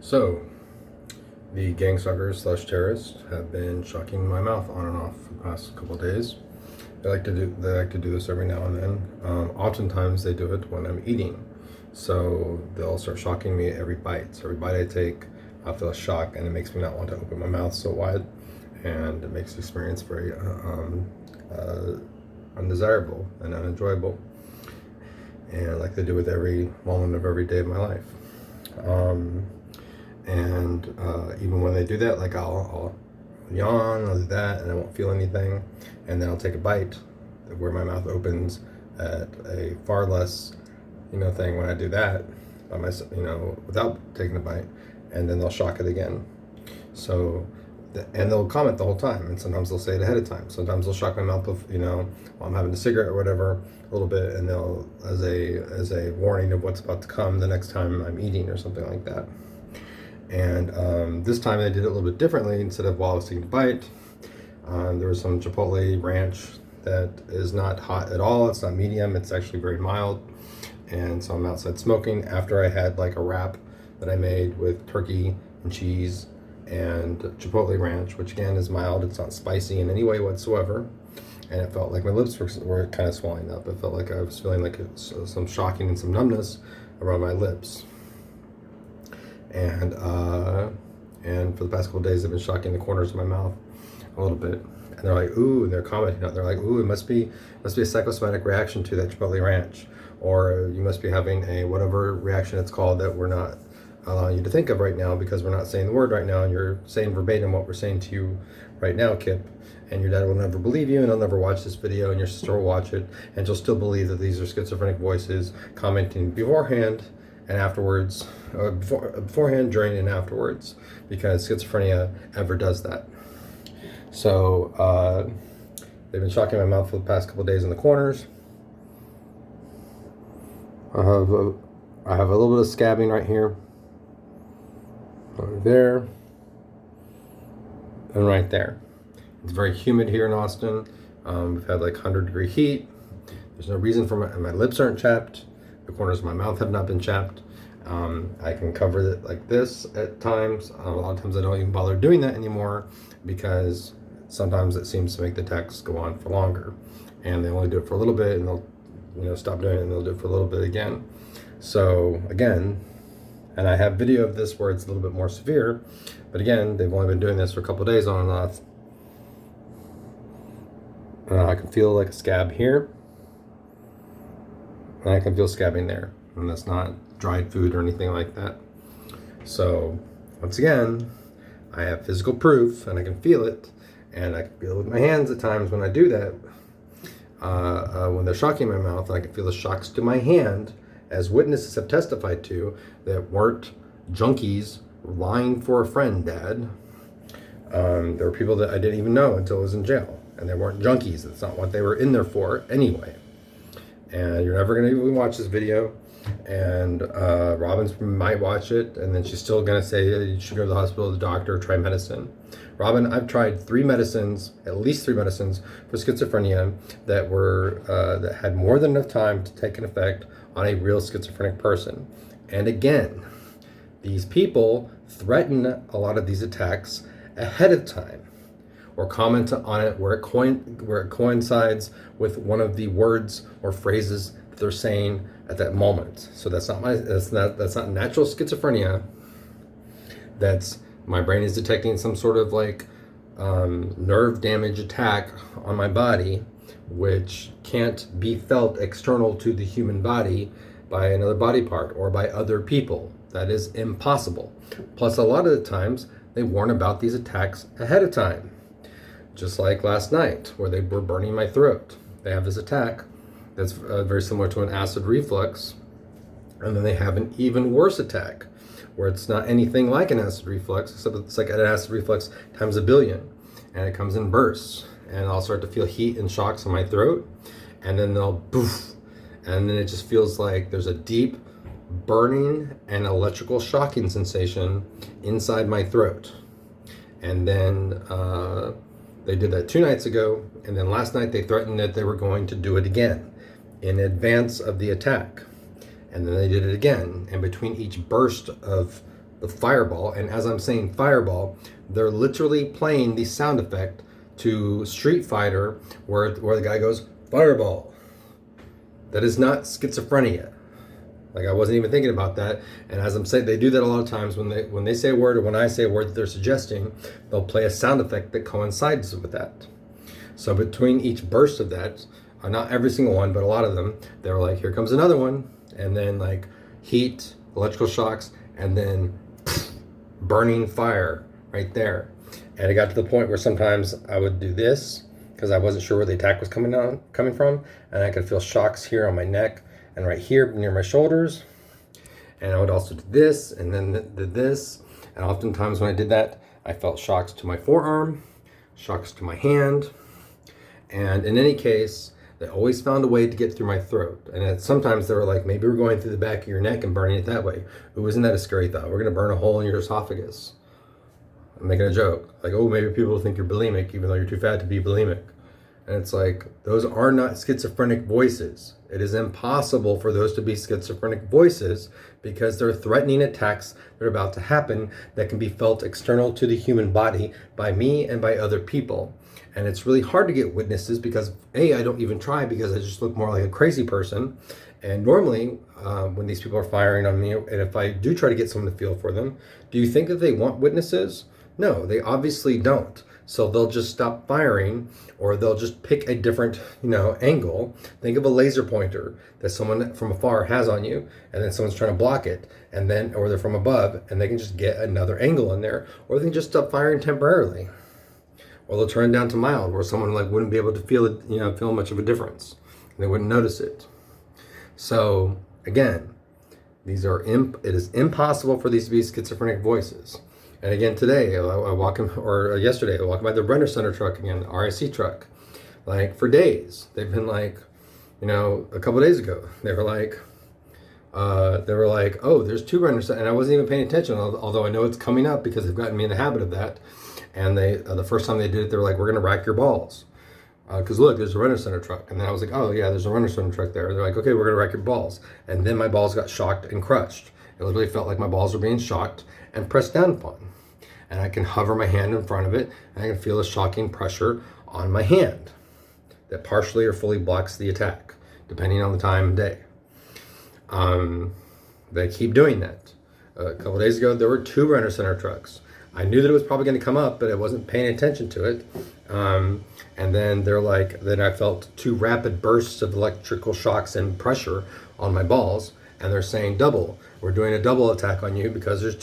So, the gangstalkers slash terrorists have been shocking my mouth on and off for the past couple of days. They like to do this every now and then. Oftentimes they do it when I'm eating. So they'll start shocking me every bite. So every bite I take, I feel a shock, and it makes me not want to open my mouth so wide, and it makes the experience very undesirable and unenjoyable. And like they do with every moment of every day of my life. Even when they do that, like I'll yawn, I'll do that, and I won't feel anything, and then I'll take a bite where my mouth opens at a far less, thing when I do that by myself, without taking a bite, and then they'll shock it again. So, and they'll comment the whole time, and sometimes they'll say it ahead of time. Sometimes they'll shock my mouth with, while I'm having a cigarette or whatever, a little bit, and they'll as a warning of what's about to come the next time I'm eating or something like that. And this time they did it a little bit differently. Instead of while I was taking a bite, there was some Chipotle ranch that is not hot at all. It's not medium. It's actually very mild. And so I'm outside smoking after I had like a wrap that I made with turkey and cheese and Chipotle ranch, which again is mild. It's not spicy in any way whatsoever. And it felt like my lips were kind of swelling up. It felt like I was feeling like some shocking and some numbness around my lips. And for the past couple of days, they've been shocking the corners of my mouth a little bit. And they're like, ooh, and they're commenting on it. They're like, ooh, it must be a psychosomatic reaction to that Chipotle ranch. Or you must be having a whatever reaction it's called that we're not allowing you to think of right now, because we're not saying the word right now, and you're saying verbatim what we're saying to you right now, Kip. And your dad will never believe you, and he'll never watch this video, and your sister will watch it, and she'll still believe that these are schizophrenic voices commenting beforehand and afterwards, beforehand, during, and afterwards, because schizophrenia ever does that. So they've been shocking my mouth for the past couple of days in the corners. I have a little bit of scabbing right here, right there, and right there. It's very humid here in Austin. We've had like 100-degree heat. There's no reason for my lips aren't chapped. The corners of my mouth have not been chapped. I can cover it like this at times. A lot of times I don't even bother doing that anymore, because sometimes it seems to make the attacks go on for longer. And they only do it for a little bit, and they'll stop doing it, and they'll do it for a little bit again. So again, and I have video of this where it's a little bit more severe, but again, they've only been doing this for a couple of days on and off. I can feel like a scab here, and I can feel scabbing there, and that's not dried food or anything like that. So once again, I have physical proof, and I can feel it, and I can feel it with my hands at times when I do that. When they're shocking my mouth, I can feel the shocks to my hand, as witnesses have testified to, that weren't junkies lying for a friend, Dad. There were people that I didn't even know until I was in jail, and they weren't junkies. That's not what they were in there for anyway. And you're never going to even watch this video, and Robin's might watch it, and then she's still going to say you should go to the hospital, the doctor, try medicine. Robin, I've tried at least three medicines for schizophrenia that had more than enough time to take an effect on a real schizophrenic person. And again, these people threaten a lot of these attacks ahead of time, or comment on it where it coincides with one of the words or phrases that they're saying at that moment. So that's not natural schizophrenia. That's my brain is detecting some sort of like nerve damage attack on my body, which can't be felt external to the human body by another body part or by other people. That is impossible. Plus, a lot of the times they warn about these attacks ahead of time. Just like last night, where they were burning my throat. They have this attack that's very similar to an acid reflux. And then they have an even worse attack, where it's not anything like an acid reflux, except it's like an acid reflux times a billion. And it comes in bursts. And I'll start to feel heat and shocks in my throat. And then they'll poof. And then it just feels like there's a deep burning and electrical shocking sensation inside my throat. And then they did that 2 nights ago, and then last night they threatened that they were going to do it again in advance of the attack. And then they did it again. And between each burst of the fireball. And as I'm saying fireball, they're literally playing the sound effect to Street Fighter where the guy goes, fireball. That is not schizophrenia. Like, I wasn't even thinking about that. And as I'm saying, they do that a lot of times when they say a word, or when I say a word that they're suggesting, they'll play a sound effect that coincides with that. So between each burst of that, not every single one, but a lot of them, they were like, here comes another one. And then like heat, electrical shocks, and then burning fire right there. And it got to the point where sometimes I would do this because I wasn't sure where the attack was coming from. And I could feel shocks here on my neck and right here near my shoulders. And I would also do this and then did this. And oftentimes when I did that, I felt shocks to my forearm, shocks to my hand. And in any case, they always found a way to get through my throat. And sometimes they were like, maybe we're going through the back of your neck and burning it that way. Ooh, isn't that a scary thought? We're going to burn a hole in your esophagus. I'm making a joke. Like, oh, maybe people will think you're bulimic, even though you're too fat to be bulimic. And it's like, those are not schizophrenic voices. It is impossible for those to be schizophrenic voices because they're threatening attacks that are about to happen that can be felt external to the human body by me and by other people. And it's really hard to get witnesses because A, I don't even try because I just look more like a crazy person. And normally when these people are firing on me, and if I do try to get someone to feel for them, do you think that they want witnesses? No, they obviously don't. So they'll just stop firing, or they'll just pick a different, angle. Think of a laser pointer that someone from afar has on you, and then someone's trying to block it, and then, or they're from above, and they can just get another angle in there, or they can just stop firing temporarily. Or they'll turn it down to mild, where someone like wouldn't be able to feel it, feel much of a difference. And they wouldn't notice it. So again, it is impossible for these to be schizophrenic voices. And again, today, yesterday, I walked by the Renner Center truck again, the RIC truck. Like for days, they've been like, a couple of days ago, they were like, oh, there's two Renner Center, and I wasn't even paying attention, although I know it's coming up because they've gotten me in the habit of that. And they, the first time they did it, they were like, we're going to rack your balls. Because look, there's a Renner Center truck. And then I was like, oh yeah, there's a Renner Center truck there. They're like, okay, we're going to rack your balls. And then my balls got shocked and crushed. It literally felt like my balls were being shocked and pressed down upon. And I can hover my hand in front of it, and I can feel a shocking pressure on my hand that partially or fully blocks the attack, depending on the time of day. They keep doing that. A couple of days ago, there were two Renner Center trucks. I knew that it was probably going to come up, but I wasn't paying attention to it. And then then I felt two rapid bursts of electrical shocks and pressure on my balls. And they're saying double. We're doing a double attack on you because there's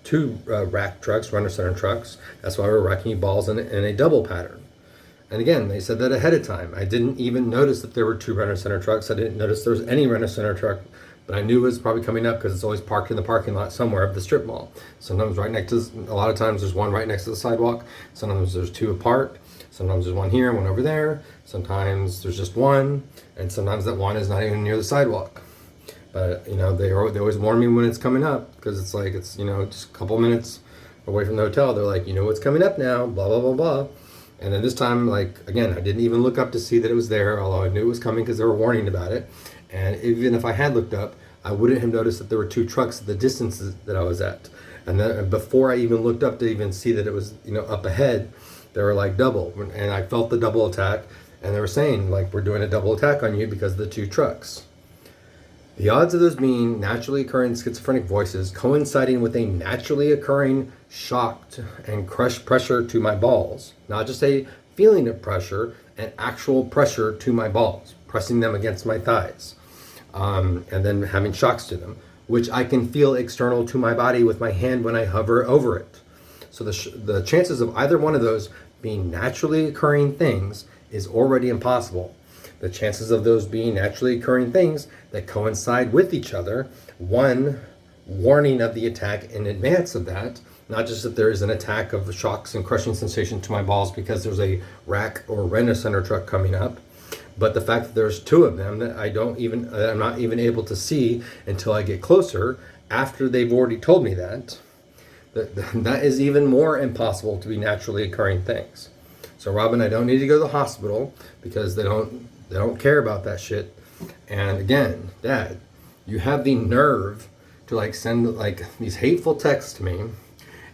two rack trucks, Renner Center trucks. That's why we're racking you balls in a double pattern. And again, they said that ahead of time. I didn't even notice that there were two Renner Center trucks. I didn't notice there was any Renner Center truck. But I knew it was probably coming up because it's always parked in the parking lot somewhere of the strip mall. Sometimes a lot of times there's one right next to the sidewalk. Sometimes there's two apart. Sometimes there's one here and one over there. Sometimes there's just one. And sometimes that one is not even near the sidewalk. But, they always warn me when it's coming up because it's like, it's, just a couple minutes away from the hotel. They're like, what's coming up now, blah, blah, blah, blah. And then this time, again, I didn't even look up to see that it was there, although I knew it was coming because they were warning about it. And even if I had looked up, I wouldn't have noticed that there were two trucks at the distances that I was at. And then before I even looked up to even see that it was, up ahead, they were like double. And I felt the double attack. And they were saying, we're doing a double attack on you because of the two trucks. The odds of those being naturally occurring schizophrenic voices coinciding with a naturally occurring shocked and crushed pressure to my balls, not just a feeling of pressure, an actual pressure to my balls, pressing them against my thighs, and then having shocks to them, which I can feel external to my body with my hand when I hover over it. So the chances of either one of those being naturally occurring things is already impossible. The chances of those being naturally occurring things that coincide with each other, one warning of the attack in advance of that, not just that there is an attack of the shocks and crushing sensation to my balls because there's a rack or Renner Center truck coming up, but the fact that there's two of them that I'm not even able to see until I get closer after they've already told me that is even more impossible to be naturally occurring things. So Robin, I don't need to go to the hospital because they don't care about that shit. And again, Dad, you have the nerve to like send like these hateful texts to me,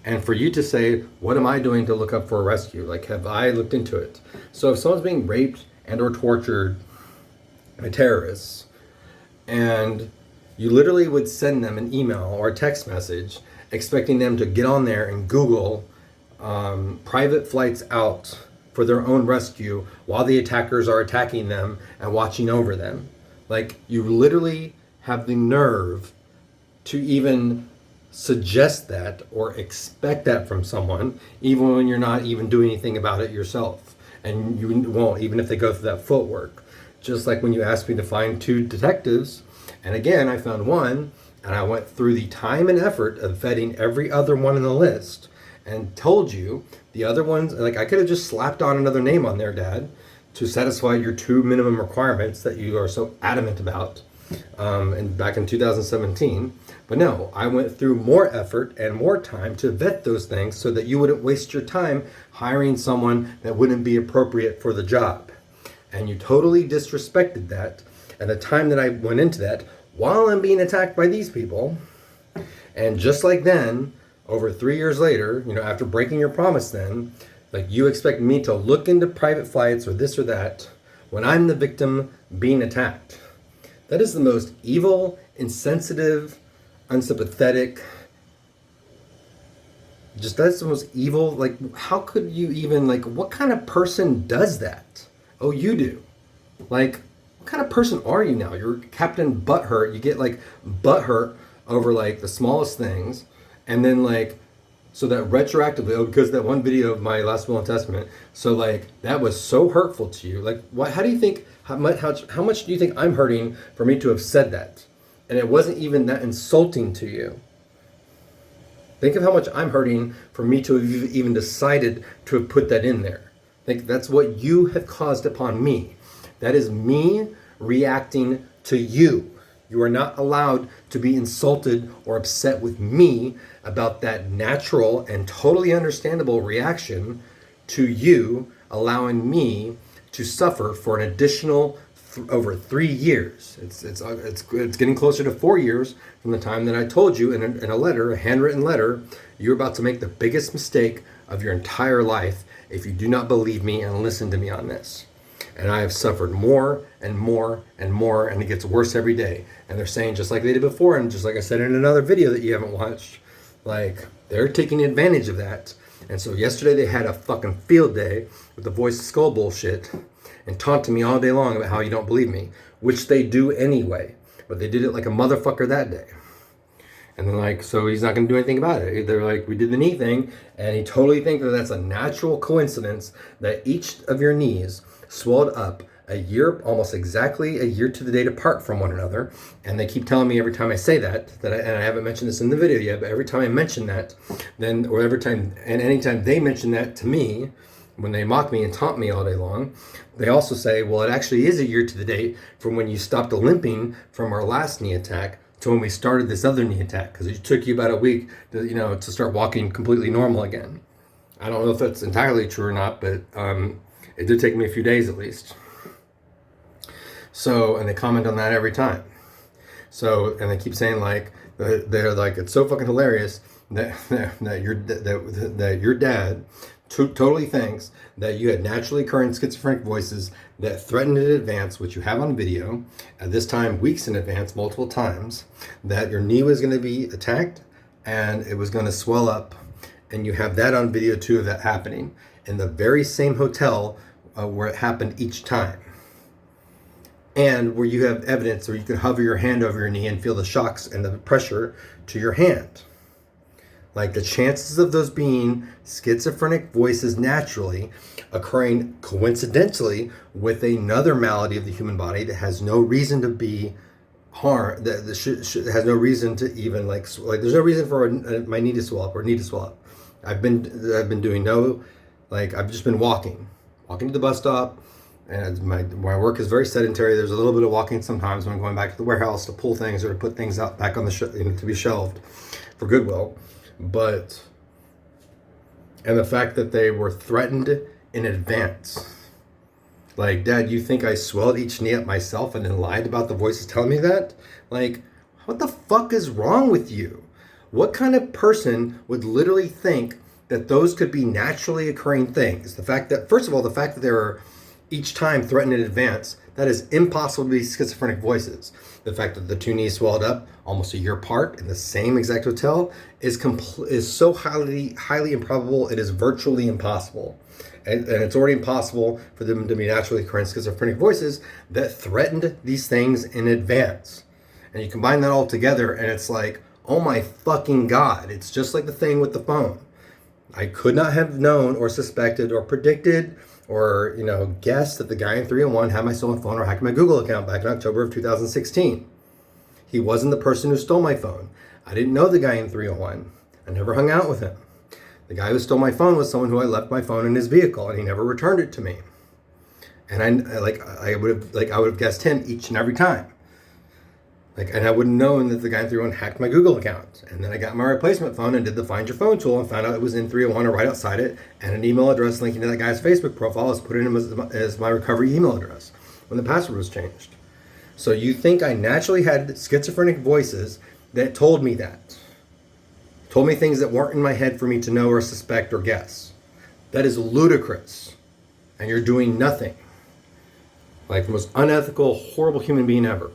and for you to say, what am I doing to look up for a rescue? Like, have I looked into it? So if someone's being raped and or tortured by terrorists, and you literally would send them an email or a text message expecting them to get on there and Google private flights out for their own rescue while the attackers are attacking them and watching over them. Like, you literally have the nerve to even suggest that or expect that from someone, even when you're not even doing anything about it yourself. And you won't, even if they go through that footwork. Just like when you asked me to find 2 detectives, and again, I found one, and I went through the time and effort of vetting every other one in the list and told you the other ones, like I could have just slapped on another name on there, Dad, to satisfy your 2 minimum requirements that you are so adamant about, and back in 2017. But no, I went through more effort and more time to vet those things so that you wouldn't waste your time hiring someone that wouldn't be appropriate for the job. And you totally disrespected that at the time that I went into that while I'm being attacked by these people. And just like then, over 3 years later, after breaking your promise then, like you expect me to look into private flights or this or that when I'm the victim being attacked. That is the most evil, insensitive, unsympathetic, that's the most evil, like how could you even, like what kind of person does that? Oh, you do. Like, what kind of person are you now? You're Captain Butthurt. You get like butthurt over like the smallest things. And then like, so that retroactively, because that one video of my last will and testament, so like that was so hurtful to you. Like, what? How do you think? How much do you think I'm hurting for me to have said that? And it wasn't even that insulting to you. Think of how much I'm hurting for me to have even decided to have put that in there. Think that's what you have caused upon me. That is me reacting to you. You are not allowed to be insulted or upset with me about that natural and totally understandable reaction to you allowing me to suffer for an additional over 3 years. It's getting closer to 4 years from the time that I told you in a letter, a handwritten letter, you're about to make the biggest mistake of your entire life if you do not believe me and listen to me on this. And I have suffered more and more and more, and it gets worse every day. And they're saying, just like they did before, and just like I said in another video that you haven't watched, like they're taking advantage of that. And so yesterday they had a fucking field day with the voice of skull bullshit and taunting me all day long about how you don't believe me, which they do anyway. But they did it like a motherfucker that day. And then like, so he's not going to do anything about it. They're like, we did the knee thing, and he totally thinks that that's a natural coincidence that each of your knees swelled up a year, almost exactly a year to the date apart from one another. And they keep telling me every time I say that and I haven't mentioned this in the video yet, but every time I mention that, then, or every time, and anytime they mention that to me, when they mock me and taunt me all day long, they also say, well, it actually is a year to the date from when you stopped limping from our last knee attack to when we started this other knee attack, because it took you about a week to, to start walking completely normal again. I don't know if that's entirely true or not, but it did take me a few days at least. So, and they comment on that every time. So, and they keep saying like, they're like, it's so fucking hilarious that your dad totally thinks that you had naturally occurring schizophrenic voices that threatened in advance, which you have on video, at this time weeks in advance, multiple times, that your knee was going to be attacked and it was going to swell up, and you have that on video too of that happening in the very same hotel where it happened each time, and where you have evidence where you can hover your hand over your knee and feel the shocks and the pressure to your hand. Like, the chances of those being schizophrenic voices naturally occurring coincidentally with another malady of the human body that has no reason to be harm, that has no reason to even like there's no reason for my knee to swell up or knee to swell up. I've been doing I've just been walking to the bus stop, and my work is very sedentary. There's a little bit of walking sometimes when I'm going back to the warehouse to pull things or to put things out back on the to be shelved for Goodwill. And the fact that they were threatened in advance. Like, Dad, you think I swelled each knee up myself and then lied about the voices telling me that? Like, What the fuck is wrong with you? What kind of person would literally think that those could be naturally occurring things? The fact that, first of all, the fact that there are each time threatened in advance, that is impossible to be schizophrenic voices. The fact that the two knees swelled up almost a year apart in the same exact hotel is so highly improbable. It is virtually impossible. And it's already impossible for them to be naturally occurring schizophrenic voices that threatened these things in advance. And you combine that all together and it's like, oh my fucking God. It's just like the thing with the phone. I could not have known or suspected or predicted or, guessed that the guy in 301 had my stolen phone or hacked my Google account back in October of 2016. He wasn't the person who stole my phone. I didn't know the guy in 301. I never hung out with him. The guy who stole my phone was someone who I left my phone in his vehicle and he never returned it to me. And I would have guessed him each and every time. And I wouldn't known that the guy in 301 hacked my Google account. And then I got my replacement phone and did the Find Your Phone tool and found out it was in 301 or right outside it, and an email address linking to that guy's Facebook profile was put in as my recovery email address when the password was changed. So you think I naturally had schizophrenic voices that told me that? Told me things that weren't in my head for me to know or suspect or guess. That is ludicrous. And you're doing nothing. Like the most unethical, horrible human being ever.